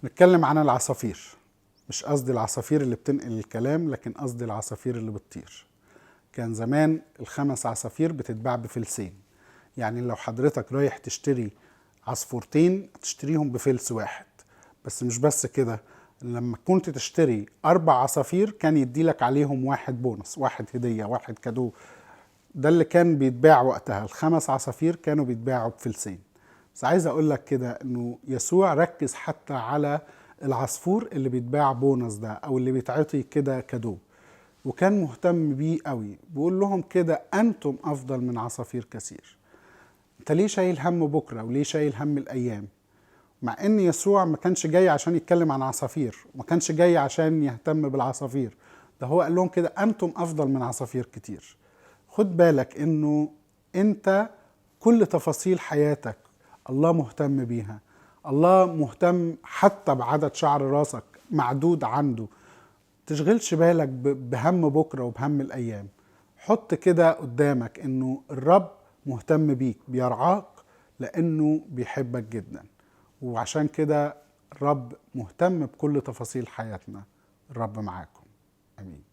نتكلم عن العصافير. مش قصدي العصافير اللي بتنقل الكلام، لكن قصدي العصافير اللي بتطير. كان زمان ال5 عصافير بتتباع بفلسين. يعني لو حضرتك رايح تشتري عصفورتين تشتريهم بفلس واحد. بس مش بس كده، لما كنت تشتري 4 عصافير كان يديلك عليهم واحد بونص، واحد هدية، واحد كادو. ده اللي كان بيتباع وقتها. ال5 عصافير كانوا بيتباعوا بفلسين. بس عايز اقول لك كده انه يسوع ركز حتى على العصفور اللي بيتباع بونص ده، او اللي بيتعطي كده كادو، وكان مهتم بيه قوي. بيقول لهم كده: انتم افضل من عصافير كثير. انت ليه شايل هم بكره وليه شايل هم الايام؟ مع ان يسوع ما كانش جاي عشان يتكلم عن عصافير، وما كانش جاي عشان يهتم بالعصافير. ده هو قال لهم كده: انتم افضل من عصافير كتير. خد بالك انه انت كل تفاصيل حياتك الله مهتم بيها. الله مهتم حتى بعدد شعر راسك معدود عنده. تشغلش بالك بهم بكرة وبهم الأيام. حط كده قدامك إنه الرب مهتم بيك، بيرعاك، لأنه بيحبك جدا. وعشان كده الرب مهتم بكل تفاصيل حياتنا. الرب معاكم. آمين.